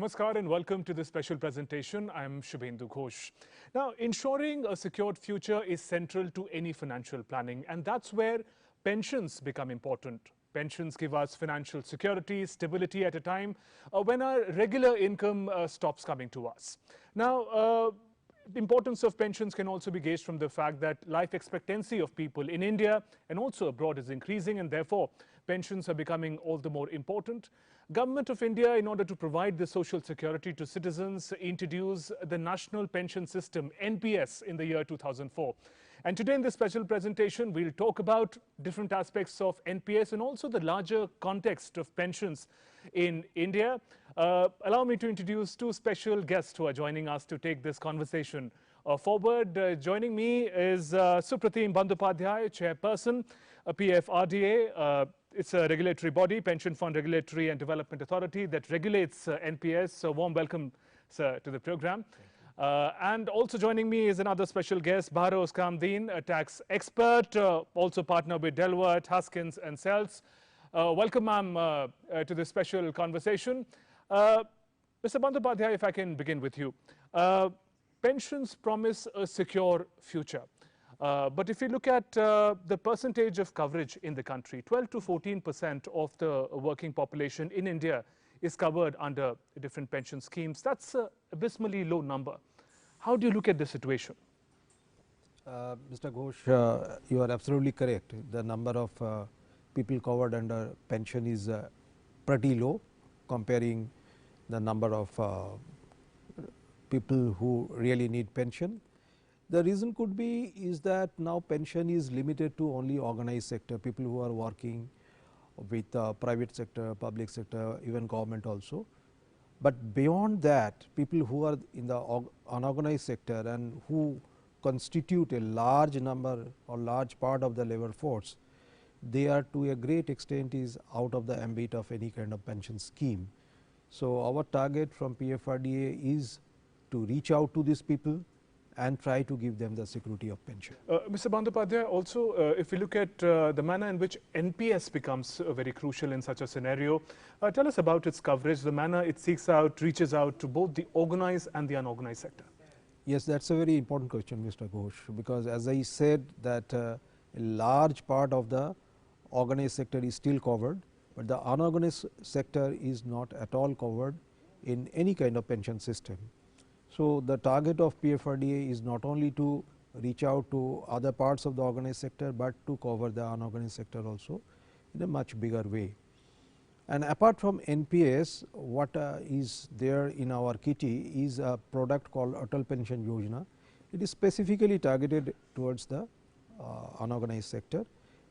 Namaskar and welcome to this special presentation. I'm Shubhendu Ghosh. Now, ensuring a secured future is central to any financial planning, and that's where pensions become important. Pensions give us financial security, stability at a time when our regular income stops coming to us. Now, the importance of pensions can also be gauged from the fact that life expectancy of people in India and also abroad is increasing, and therefore pensions are becoming all the more important. Government of India, in order to provide the social security to citizens, introduced the National Pension System, NPS, in the year 2004. And today in this special presentation, we'll talk about different aspects of NPS and also the larger context of pensions in India. Allow me to introduce two special guests who are joining us to take this conversation forward. Joining me is Supratim Bandyopadhyay, Chairperson, PFRDA. It's a regulatory body, Pension Fund Regulatory and Development Authority, that regulates NPS. So warm welcome, sir, to the program. And also joining me is another special guest, Bahroz Kamdeen, a tax expert, also partner with Deloitte, Haskins and Sells. Welcome, ma'am, to this special conversation. Mr. Bandyopadhyay, if I can begin with you. Pensions promise a secure future. But if you look at the percentage of coverage in the country, 12 to 14% of the working population in India is covered under different pension schemes. That's an abysmally low number. How do you look at the situation? Mr. Ghosh, you are absolutely correct. The number of people covered under pension is pretty low comparing the number of people who really need pension. The reason could be is that now pension is limited to only organized sector, people who are working with private sector, public sector, even government also. But beyond that, people who are in the unorganized sector and who constitute a large number or large part of the labor force, they are to a great extent is out of the ambit of any kind of pension scheme. So, our target from PFRDA is to reach out to these people and try to give them the security of pension. Mr. Bandyopadhyay, also if we look at the manner in which NPS becomes very crucial in such a scenario, tell us about its coverage, the manner it seeks out, reaches out to both the organized and the unorganized sector. Yes, that's a very important question, Mr. Ghosh, because as I said that a large part of the organized sector is still covered, but the unorganized sector is not at all covered in any kind of pension system. So, the target of PFRDA is not only to reach out to other parts of the organized sector, but to cover the unorganized sector also in a much bigger way. And apart from NPS, what is there in our kitty is a product called Atal Pension Yojana. It is specifically targeted towards the unorganized sector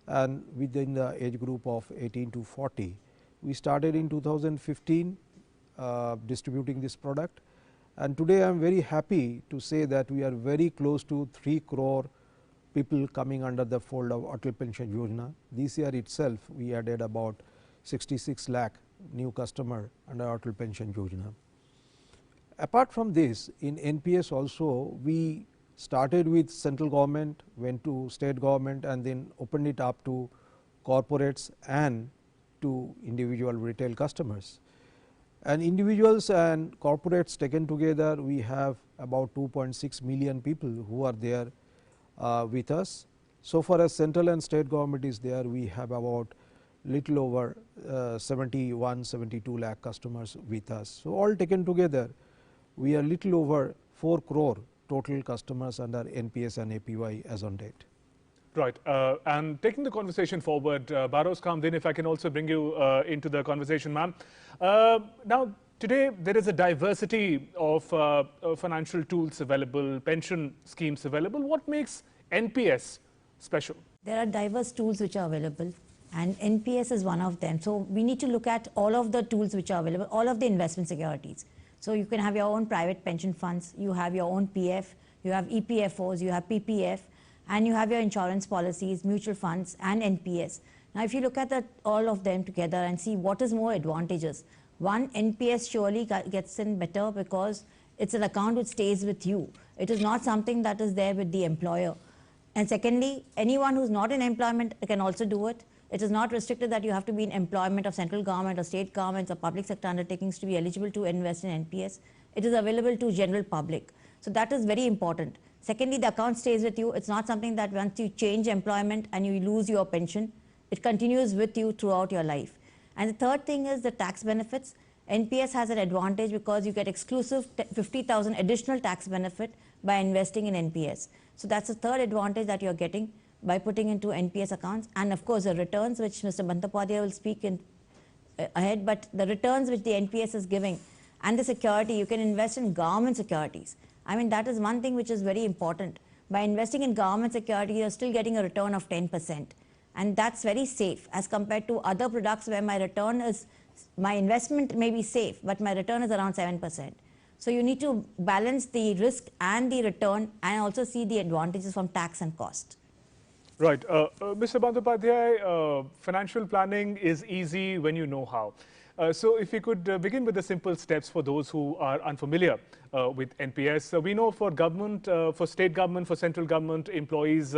and within the age group of 18 to 40. We started in 2015 distributing this product. And today I am very happy to say that we are very close to 3 crore people coming under the fold of Atal Pension Yojana. This year itself we added about 66 lakh new customer under Atal Pension Yojana. Apart from this, in NPS also we started with central government, went to state government and then opened it up to corporates and to individual retail customers. And individuals and corporates taken together, we have about 2.6 million people who are there with us. So far as central and state government is there, we have about little over 71-72 lakh customers with us. So, all taken together, we are little over 4 crore total customers under NPS and APY as on date. Right. And taking the conversation forward, Bahroz Kamdeen, if I can also bring you into the conversation, ma'am. Now, today there is a diversity of financial tools available, pension schemes available. What makes NPS special? There are diverse tools which are available and NPS is one of them. So, we need to look at all of the tools which are available, all of the investment securities. So, you can have your own private pension funds, you have your own PF, you have EPFOs, you have PPF, and you have your insurance policies, mutual funds and NPS. Now, if you look at all of them together and see what is more advantageous, one, NPS surely gets in better because it's an account which stays with you. It is not something that is there with the employer. And secondly, anyone who's not in employment can also do it. It is not restricted that you have to be in employment of central government or state governments or public sector undertakings to be eligible to invest in NPS. It is available to general public. So that is very important. Secondly, the account stays with you. It's not something that once you change employment and you lose your pension, it continues with you throughout your life. And the third thing is the tax benefits. NPS has an advantage because you get exclusive 50,000 additional tax benefit by investing in NPS. So that's the third advantage that you're getting by putting into NPS accounts. And of course, the returns, which Mr. Bandyopadhyay will speak in ahead, but the returns which the NPS is giving and the security, you can invest in government securities. I mean, that is one thing which is very important. By investing in government security, you're still getting a return of 10%. And that's very safe as compared to other products where my return is, my investment may be safe, but my return is around 7%. So you need to balance the risk and the return and also see the advantages from tax and cost. Right. Mr. Bandyopadhyay, financial planning is easy when you know how. So if we could begin with the simple steps for those who are unfamiliar with NPS. We know for government, for state government, for central government employees,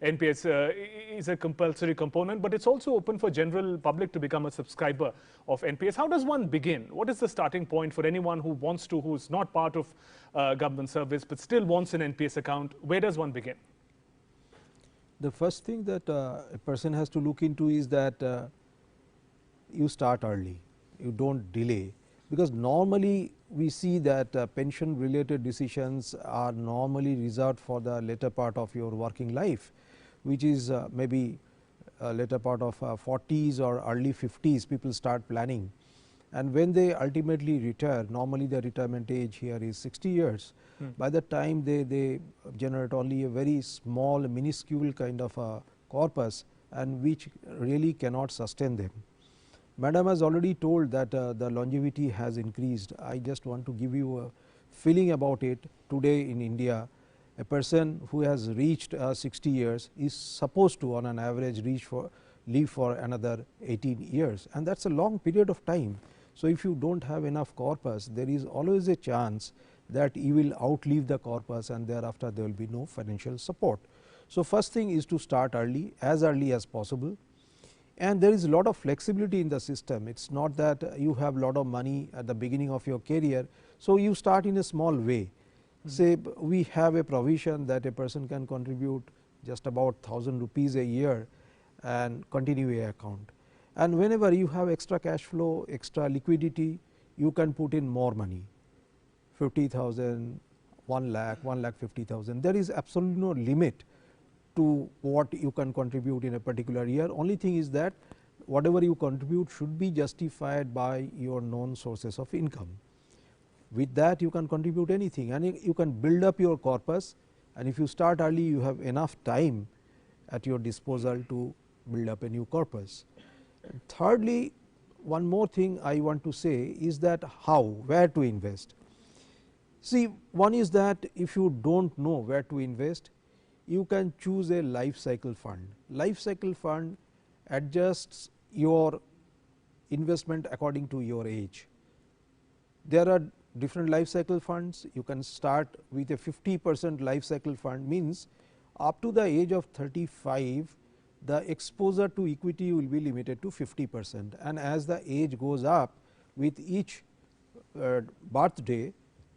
NPS is a compulsory component, but it's also open for general public to become a subscriber of NPS. How does one begin? What is the starting point for anyone who wants to, who's not part of government service, but still wants an NPS account? Where does one begin? The first thing that a person has to look into is that you start early, you don't delay, because normally we see that pension related decisions are normally reserved for the later part of your working life, which is maybe later part of 40s or early 50s people start planning. And when they ultimately retire, normally the retirement age here is 60 years. By the time they generate only a very small minuscule kind of a corpus, and which really cannot sustain them. Madam has already told that the longevity has increased. I just want to give you a feeling about it. Today in India, a person who has reached 60 years is supposed to on an average live for another 18 years, and that is a long period of time. So if you do not have enough corpus, there is always a chance that you will outlive the corpus and thereafter there will be no financial support. So first thing is to start early as possible, and there is a lot of flexibility in the system. It is not that you have lot of money at the beginning of your career, so you start in a small way. Say we have a provision that a person can contribute just about 1000 rupees a year and continue a account, and whenever you have extra cash flow, extra liquidity, you can put in more money, 50,000, 1 lakh, 1,50,000. There is absolutely no limit to what you can contribute in a particular year. Only thing is that whatever you contribute should be justified by your known sources of income. With that you can contribute anything, and you can build up your corpus, and if you start early you have enough time at your disposal to build up a new corpus. And thirdly, one more thing I want to say is that where to invest. See, one is that if you do not know where to invest, you can choose a life cycle fund. Life cycle fund adjusts your investment according to your age. There are different life cycle funds. You can start with a 50% life cycle fund, means up to the age of 35 the exposure to equity will be limited to 50%, and as the age goes up with each birthday,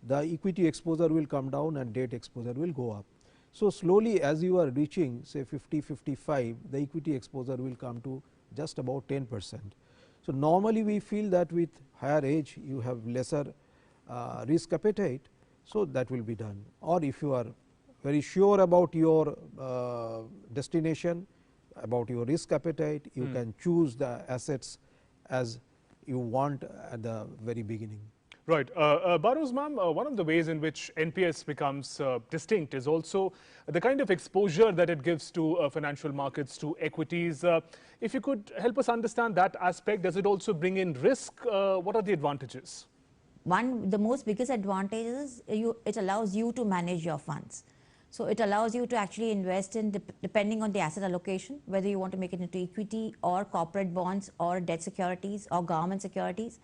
the equity exposure will come down and debt exposure will go up. So slowly as you are reaching say 50, 55, the equity exposure will come to just about 10%. So normally we feel that with higher age you have lesser risk appetite, so that will be done. Or if you are very sure about your destination, about your risk appetite, you can choose the assets as you want at the very beginning. Right. Baroz ma'am, one of the ways in which NPS becomes distinct is also the kind of exposure that it gives to financial markets, to equities. If you could help us understand that aspect, does it also bring in risk? What are the advantages? The most biggest advantage is it allows you to manage your funds. So it allows you to actually invest in, depending on the asset allocation, whether you want to make it into equity or corporate bonds or debt securities or government securities.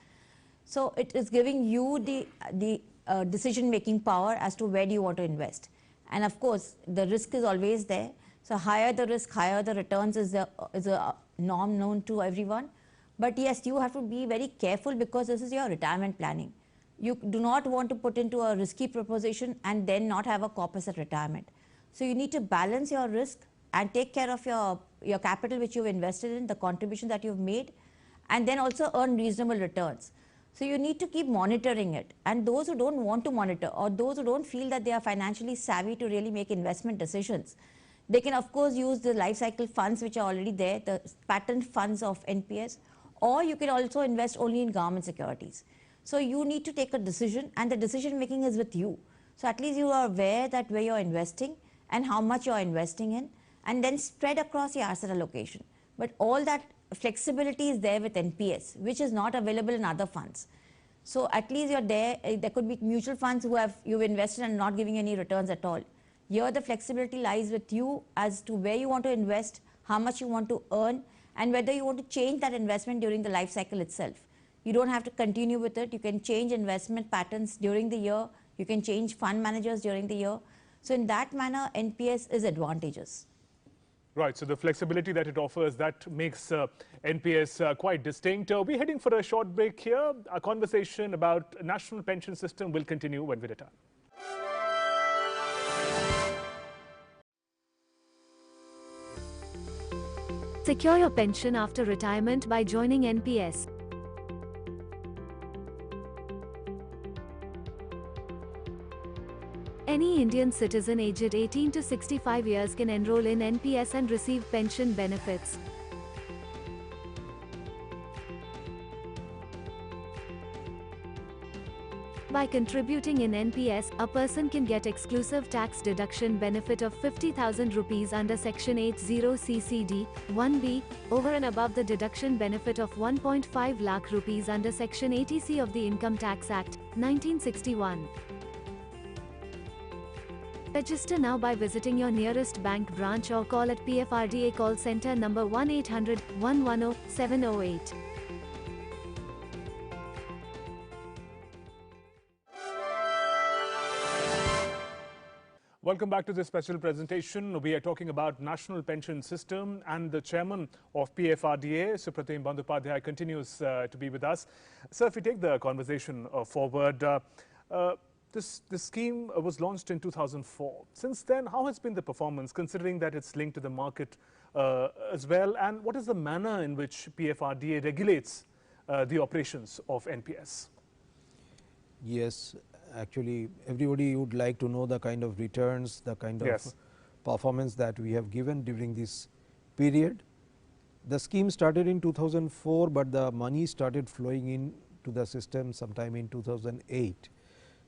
So it is giving you the decision making power as to where do you want to invest. And of course, the risk is always there. So higher the risk, higher the returns is a norm known to everyone. But yes, you have to be very careful because this is your retirement planning. You do not want to put into a risky proposition and then not have a corpus at retirement. So you need to balance your risk and take care of your capital which you've invested in, the contribution that you've made, and then also earn reasonable returns. So you need to keep monitoring it. And those who don't want to monitor, or those who don't feel that they are financially savvy to really make investment decisions, they can of course use the life cycle funds which are already there, the patent funds of NPS, or you can also invest only in government securities. So you need to take a decision, and the decision making is with you. So at least you are aware that where you're investing and how much you're investing in, and then spread across your asset allocation. But all that flexibility is there with NPS, which is not available in other funds. So at least you're there. There could be mutual funds who you've invested and not giving any returns at all. Here the flexibility lies with you as to where you want to invest, how much you want to earn, and whether you want to change that investment during the life cycle itself. You don't have to continue with it. You can change investment patterns during the year. You can change fund managers during the year. So in that manner, NPS is advantageous. Right, so the flexibility that it offers, that makes NPS quite distinct. We're heading for a short break here. Our conversation about national pension system will continue when we return. Secure your pension after retirement by joining NPS. Any Indian citizen aged 18 to 65 years can enroll in NPS and receive pension benefits. By contributing in NPS, a person can get exclusive tax deduction benefit of 50,000 rupees under Section 80 CCD 1B, over and above the deduction benefit of 1.5 lakh rupees under Section 80C of the Income Tax Act, 1961. Register now by visiting your nearest bank branch or call at PFRDA call center number 1-800-110-708. Welcome back to this special presentation. We are talking about national pension system, and the chairman of PFRDA, Supratim Bandyopadhyay, continues to be with us. Sir, if we take the conversation forward, this scheme was launched in 2004. Since then, how has been the performance, considering that it's linked to the market as well? And what is the manner in which PFRDA regulates the operations of NPS? Yes, actually, everybody would like to know the kind of returns, the kind of performance that we have given during this period. The scheme started in 2004, but the money started flowing in to the system sometime in 2008.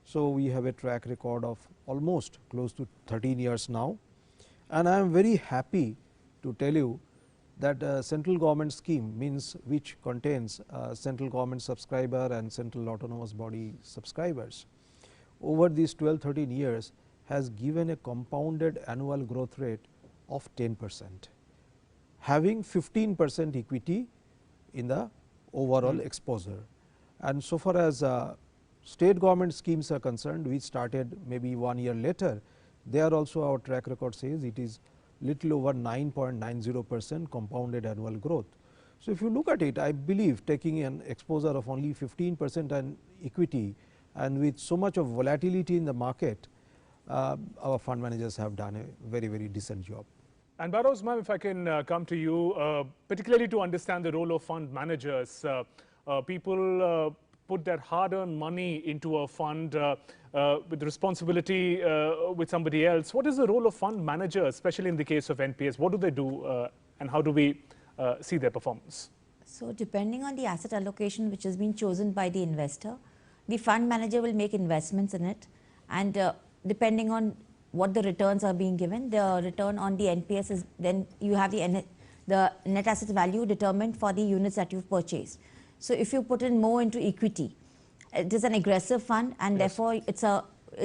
So we have a track record of almost close to 13 years now, and I am very happy to tell you that central government scheme, means which contains central government subscriber and central autonomous body subscribers, over these 12-13 years has given a compounded annual growth rate of 10%, having 15% equity in the overall exposure. And so far as state government schemes are concerned, we started maybe 1 year later, there also our track record says it is little over 9.90% compounded annual growth. So if you look at it, I believe taking an exposure of only 15% and equity, and with so much of volatility in the market, our fund managers have done a very, very decent job. And Barrows ma'am, if I can come to you, particularly to understand the role of fund managers. People put their hard-earned money into a fund with responsibility with somebody else. What is the role of fund managers, especially in the case of NPS? What do they do and how do we see their performance? So depending on the asset allocation which has been chosen by the investor, the fund manager will make investments in it, and depending on what the returns are being given, the return on the NPS is, then you have the net asset value determined for the units that you've purchased. So if you put in more into equity, it is an aggressive fund, and therefore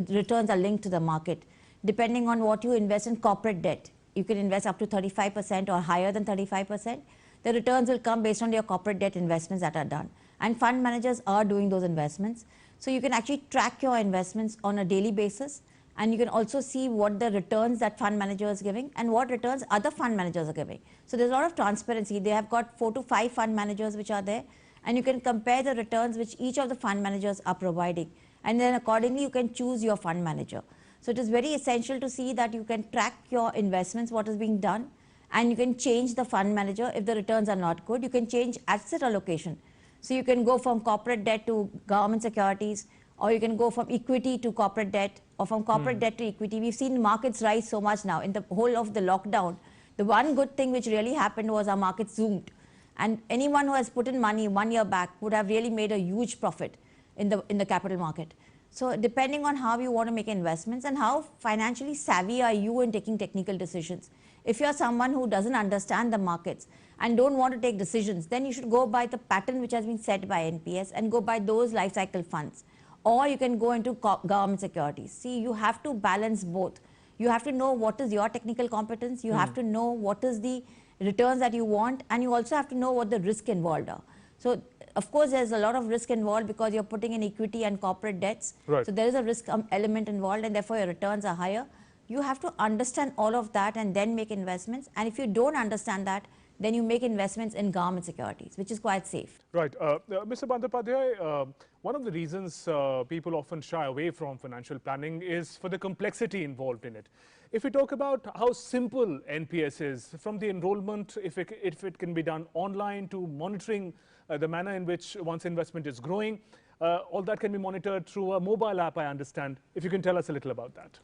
returns are linked to the market. Depending on what you invest in corporate debt, you can invest up to 35% or higher than 35%. The returns will come based on your corporate debt investments that are done. And fund managers are doing those investments. So you can actually track your investments on a daily basis and you can also see what the returns that fund manager is giving and what returns other fund managers are giving. So there's a lot of transparency. They have got 4 to 5 fund managers which are there, and you can compare the returns which each of the fund managers are providing, and then accordingly you can choose your fund manager. So it is very essential to see that you can track your investments, what is being done, and you can change the fund manager if the returns are not good. You can change asset allocation. So you can go from corporate debt to government securities, or you can go from equity to corporate debt, or from corporate debt to equity. We've seen markets rise so much now in the whole of the lockdown. The one good thing which really happened was our markets zoomed. And anyone who has put in money 1 year back would have really made a huge profit in the capital market. So depending on how you want to make investments and how financially savvy are you in taking technical decisions. If you're someone who doesn't understand the markets and don't want to take decisions, then you should go by the pattern which has been set by NPS and go by those life cycle funds. Or you can go into government securities. See, you have to balance both. You have to know what is your technical competence, you have to know what is the returns that you want, and you also have to know what the risk involved are. So of course there's a lot of risk involved because you're putting in equity and corporate debts. Right. So there is a risk element involved, and therefore your returns are higher. You have to understand all of that and then make investments. And if you don't understand that, then you make investments in government securities, which is quite safe. Right. Mr. Bandyopadhyay, one of the reasons people often shy away from financial planning is for the complexity involved in it. If we talk about how simple NPS is, from the enrollment, if it can be done online, to monitoring the manner in which one's investment is growing, all that can be monitored through a mobile app, I understand. If you can tell us a little about that.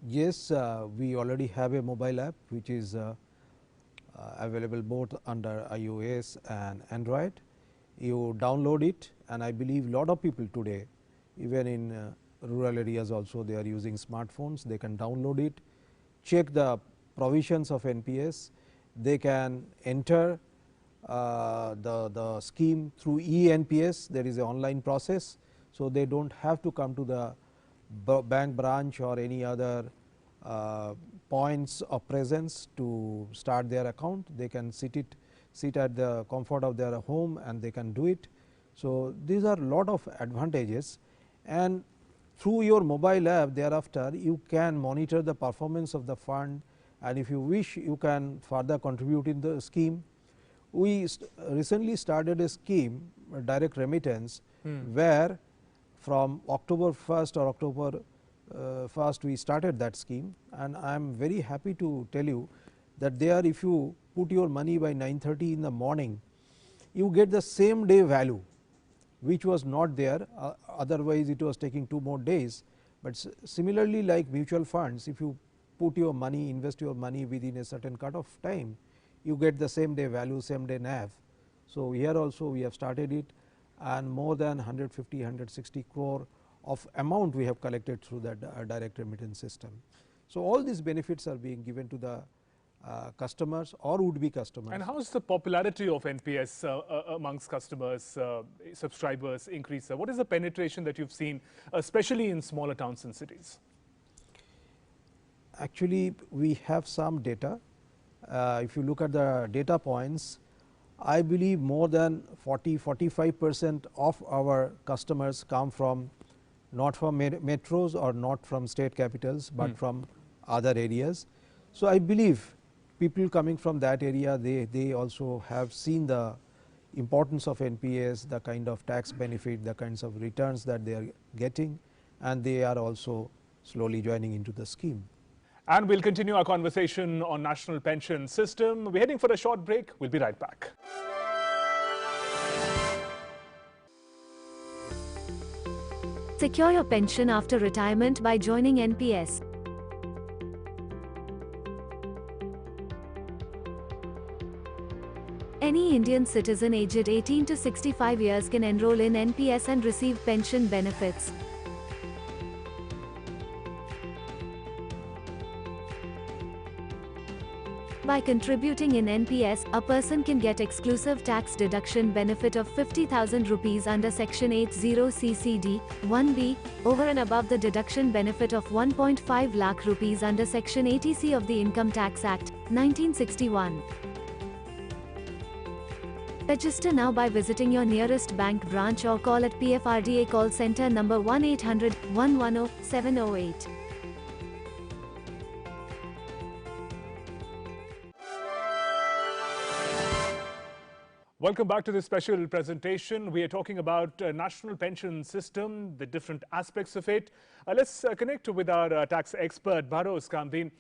Yes, we already have a mobile app which is available both under iOS and Android. You download it, and I believe a lot of people today, even in rural areas also, they are using smartphones. They can download it, check the provisions of NPS. They can enter the scheme through eNPS. There is an online process, so they don't have to come to the bank branch or any other points of presence to start their account. They can sit at the comfort of their home and they can do it. So these are lot of advantages, and through your mobile app thereafter you can monitor the performance of the fund, and if you wish you can further contribute in the scheme. We recently started a scheme, a direct remittance, where from October 1st or October 1st we started that scheme, and I am very happy to tell you that there, if you put your money by 9:30 in the morning, you get the same day value which was not there, otherwise it was taking 2 more days. But similarly, like mutual funds, if you put your money, invest your money within a certain cut of time, you get the same day value, same day NAV. So here also we have started it, and more than 150, 160 crore of amount we have collected through that direct remittance system. So all these benefits are being given to the customers or would be customers. And how is the popularity of NPS amongst customers, subscribers increase? What is the penetration that you've seen, especially in smaller towns and cities? Actually, we have some data. If you look at the data points, I believe more than 40–45% of our customers come from not from metros or not from state capitals, but from other areas. So I believe people coming from that area, they also have seen the importance of NPS, the kind of tax benefit, the kinds of returns that they are getting, and they are also slowly joining into the scheme. And we'll continue our conversation on national pension system. We're heading for a short break. We'll be right back. Secure your pension after retirement by joining NPS. Any Indian citizen aged 18 to 65 years can enroll in NPS and receive pension benefits. By contributing in NPS, a person can get exclusive tax deduction benefit of 50,000 rupees under Section 80 CCD 1B, over and above the deduction benefit of 1.5 lakh rupees under Section 80C of the Income Tax Act, 1961. Register now by visiting your nearest bank branch or call at PFRDA call center number 1-800-110-708. Welcome back to this special presentation. We are talking about national pension system, the different aspects of it. Let's connect with our tax expert, Bharos Kamdin.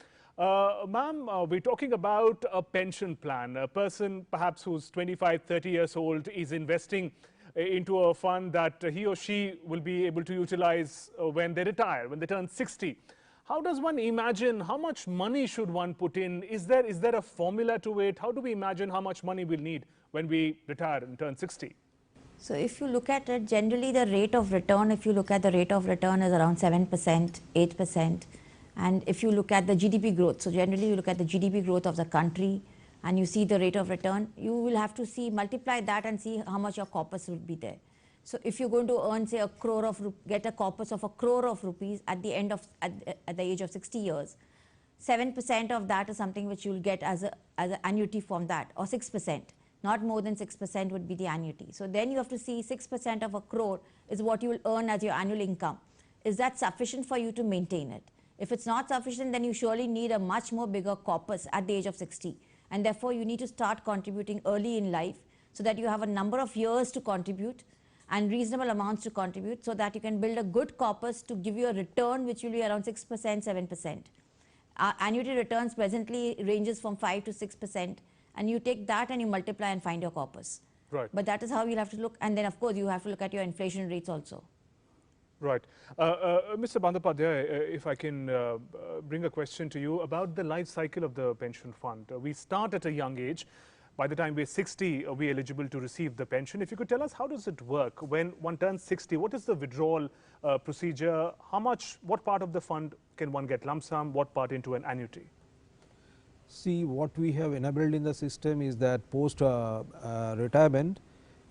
Ma'am, we're talking about a pension plan. A person perhaps who's 25, 30 years old is investing into a fund that he or she will be able to utilize when they retire, when they turn 60. How does one imagine how much money should one put in? Is there a formula to it? How do we imagine how much money we'll need when we retire and turn 60? So if you look at it, generally the rate of return, if you look at the rate of return is around 7%, 8%. And if you look at the GDP growth, so generally you look at the GDP growth of the country and you see the rate of return, you will have to multiply that and see how much your corpus will be there. So if you're going to earn, say, get a corpus of 1 crore of rupees at the end of, at the age of 60 years, 7% of that is something which you'll get as an annuity from that, or 6%. Not more than 6% would be the annuity. So then you have to see 6% of 1 crore is what you will earn as your annual income. Is that sufficient for you to maintain it? If it's not sufficient, then you surely need a much more bigger corpus at the age of 60. And therefore, you need to start contributing early in life so that you have a number of years to contribute and reasonable amounts to contribute, so that you can build a good corpus to give you a return which will be around 6%, 7%. Annuity returns presently ranges from 5 to 6%, and you take that and you multiply and find your corpus. Right. But that is how you'll have to look, and then of course you have to look at your inflation rates also. Right. Mr. Bandyopadhyay, if I can bring a question to you about the life cycle of the pension fund. We start at a young age. By the time we're 60, we're eligible to receive the pension. If you could tell us, how does it work? When one turns 60, what is the withdrawal procedure? What part of the fund can one get lump sum? What part into an annuity? See, what we have enabled in the system is that post retirement,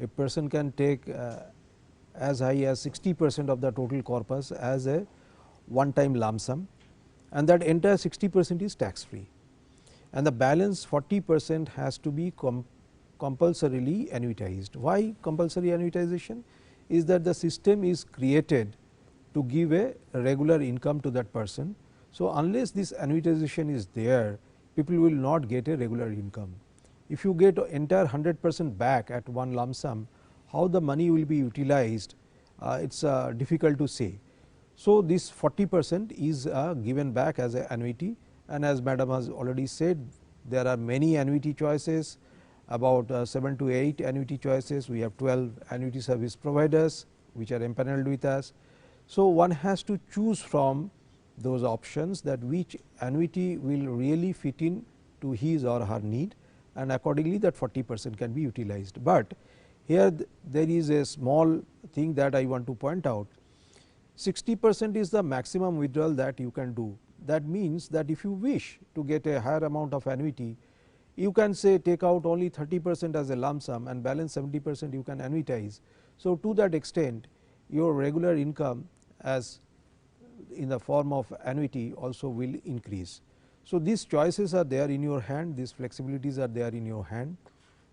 a person can take as high as 60% of the total corpus as a one time lump sum, and that entire 60% is tax free, and the balance 40% has to be compulsorily annuitized. Why compulsory annuitization? Is that the system is created to give a regular income to that person. So, unless this annuitization is there, people will not get a regular income. If you get entire 100% back at one lump sum, how the money will be utilized, it is difficult to say. So, this 40% is given back as an annuity, and as madam has already said, there are many annuity choices, about 7 to 8 annuity choices. We have 12 annuity service providers which are empaneled with us. So, one has to choose from those options that which annuity will really fit in to his or her need, and accordingly that 40% can be utilized. But here there is a small thing that I want to point out. 60% is the maximum withdrawal that you can do. That means that if you wish to get a higher amount of annuity, you can say take out only 30% as a lump sum and balance 70% you can annuitize. So, to that extent your regular income as in the form of annuity also will increase. So, these choices are there in your hand, these flexibilities are there in your hand,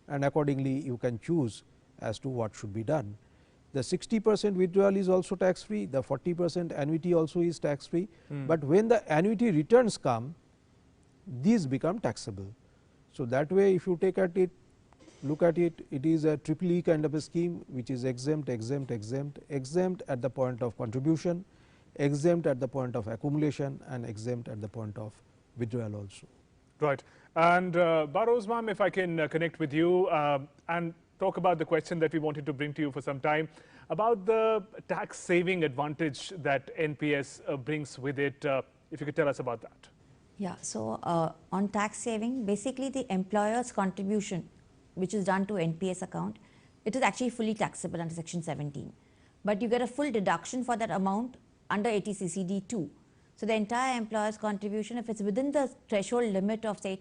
and accordingly you can choose as to what should be done. The 60% withdrawal is also tax free, the 40% annuity also is tax free, but when the annuity returns come, these become taxable. So, that way if you take at it, look at it, it is a triple E kind of a scheme which is exempt, exempt, exempt, exempt at the point of contribution, exempt at the point of accumulation, and exempt at the point of withdrawal also. Right. And Bharos ma'am, if I can connect with you and talk about the question that we wanted to bring to you for some time about the tax saving advantage that NPS brings with it. If you could tell us about that. Yeah, so on tax saving, basically the employer's contribution which is done to NPS account, it is actually fully taxable under section 17, but you get a full deduction for that amount under 80 CCD 2. So, the entire employer's contribution, if it is within the threshold limit of say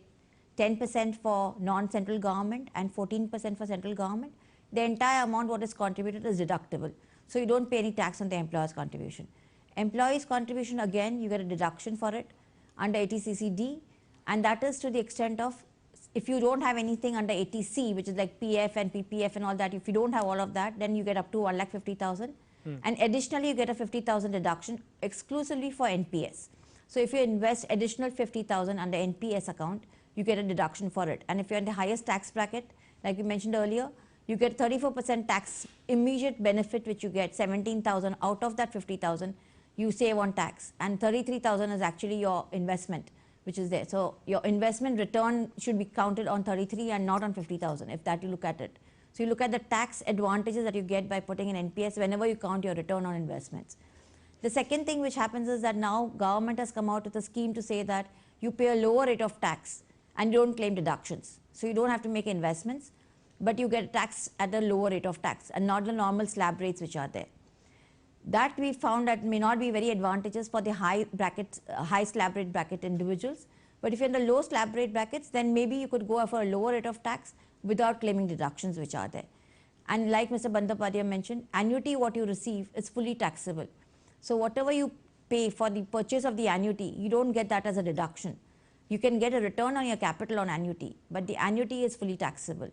10% for non-central government and 14% for central government, the entire amount what is contributed is deductible. So, you do not pay any tax on the employer's contribution. Employee's contribution, again you get a deduction for it under 80 CCD, and that is to the extent of, if you do not have anything under 80C, which is like PF and PPF and all that, if you do not have all of that, then you get up to 1,50,000. And additionally you get a 50,000 deduction exclusively for NPS. So, if you invest additional 50,000 under NPS account, you get a deduction for it, and if you are in the highest tax bracket, Like we mentioned earlier, you get 34% tax immediate benefit, which you get 17,000 out of that 50,000 you save on tax, and 33,000 is actually your investment which is there. So your investment return should be counted on 33 and not on 50,000, if that you look at it. So you look at the tax advantages that you get by putting in NPS whenever you count your return on investments. The second thing which happens is that now government has come out with a scheme to say that you pay a lower rate of tax and you don't claim deductions. So you don't have to make investments, but you get tax at a lower rate of tax and not the normal slab rates which are there. That we found that may not be very advantageous for the high slab rate bracket individuals. But if you're in the low slab rate brackets, then maybe you could go for a lower rate of tax without claiming deductions which are there. And like Mr. Bandyopadhyay mentioned, annuity what you receive is fully taxable. So whatever you pay for the purchase of the annuity, you don't get that as a deduction. You can get a return on your capital on annuity, but the annuity is fully taxable.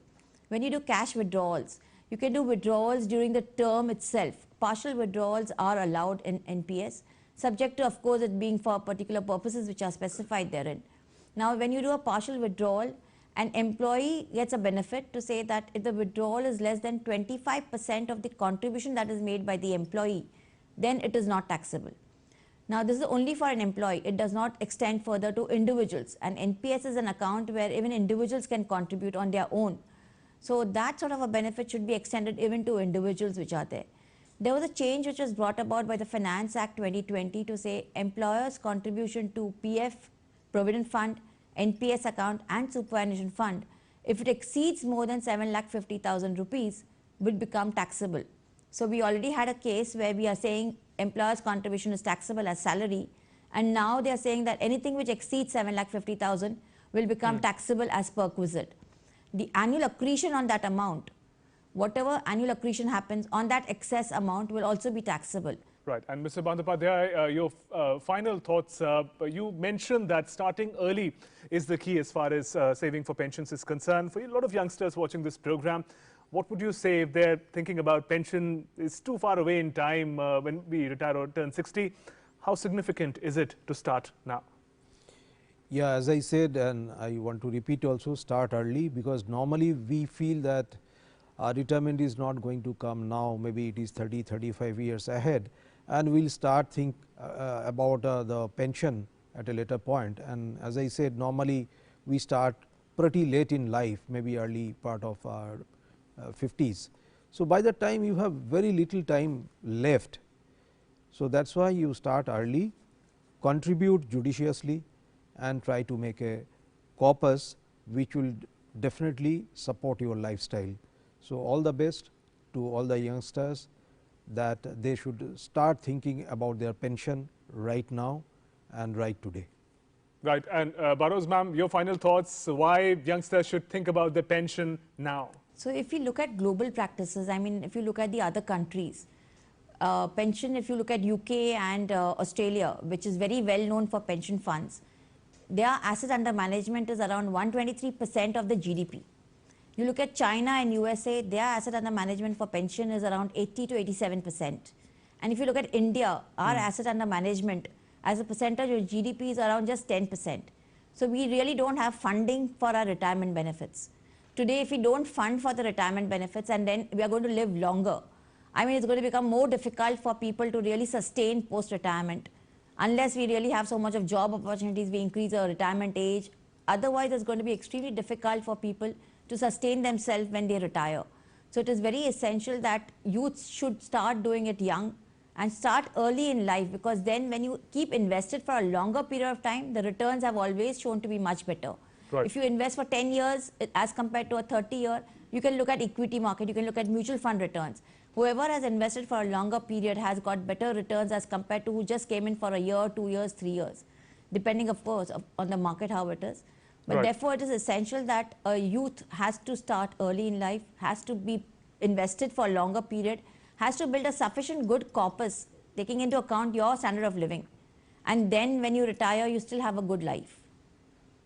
When you do cash withdrawals, you can do withdrawals during the term itself. Partial withdrawals are allowed in NPS, subject to, of course, it being for particular purposes which are specified therein. Now, when you do a partial withdrawal, an employee gets a benefit to say that if the withdrawal is less than 25% of the contribution that is made by the employee, then it is not taxable. Now, this is only for an employee. It does not extend further to individuals. And NPS is an account where even individuals can contribute on their own. So that sort of a benefit should be extended even to individuals which are there. There was a change which was brought about by the Finance Act 2020 to say employers' contribution to PF, Provident Fund, NPS account and superannuation fund, if it exceeds more than 7,50,000 rupees, will become taxable. So we already had a case where we are saying employers' contribution is taxable as salary, and now they are saying that anything which exceeds 7,50,000 will become taxable as perquisite. The annual accretion on that amount, whatever annual accretion happens on that excess amount, will also be taxable. Right. And Mr. Bandyopadhyay, your final thoughts. You mentioned that starting early is the key as far as saving for pensions is concerned. For a lot of youngsters watching this program, what would you say if they're thinking about pension is too far away in time when we retire or turn 60? How significant is it to start now? Yeah, as I said, and I want to repeat also, start early, because normally we feel that our retirement is not going to come now, maybe it is 30, 35 years ahead, and we will start think about the pension at a later point. And as I said, normally we start pretty late in life, maybe early part of our 50s. So by the time you have very little time left, so that is why you start early, contribute judiciously, and try to make a corpus which will definitely support your lifestyle. So all the best to all the youngsters, that they should start thinking about their pension right now and right today. Right. And Barrows ma'am, your final thoughts, why youngsters should think about their pension now? So if you look at global practices, I mean, if you look at the other countries, pension, if you look at UK and Australia, which is very well known for pension funds, their asset under management is around 123% of the GDP. You look at China and USA, their asset under management for pension is around 80 to 87%. And if you look at India, our asset under management as a percentage of GDP is around just 10%. So we really don't have funding for our retirement benefits. Today, if we don't fund for the retirement benefits and then we are going to live longer, I mean, it's going to become more difficult for people to really sustain post-retirement. Unless we really have so much of job opportunities, we increase our retirement age. Otherwise, it's going to be extremely difficult for people to sustain themselves when they retire. So it is very essential that youth should start doing it young and start early in life, because then when you keep invested for a longer period of time, the returns have always shown to be much better. Right. If you invest for 10 years as compared to a 30-year, you can look at equity market, you can look at mutual fund returns. Whoever has invested for a longer period has got better returns as compared to who just came in for a year, 2 years, 3 years, depending of course on the market how it is. But right. Therefore, it is essential that a youth has to start early in life, has to be invested for a longer period, has to build a sufficient good corpus, taking into account your standard of living. And then when you retire, you still have a good life.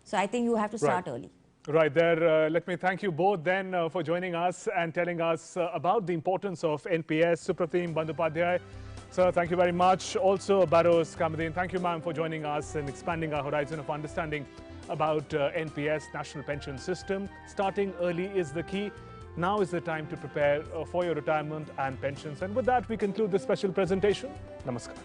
So I think you have to start early. Right there, let me thank you both then for joining us and telling us about the importance of NPS. Supratim Bandyopadhyay, sir, thank you very much. Also, Barrows Kamadin, thank you ma'am for joining us and expanding our horizon of understanding about NPS, National Pension System. Starting early is the key. Now is the time to prepare for your retirement and pensions. And with that, we conclude this special presentation. Namaskar.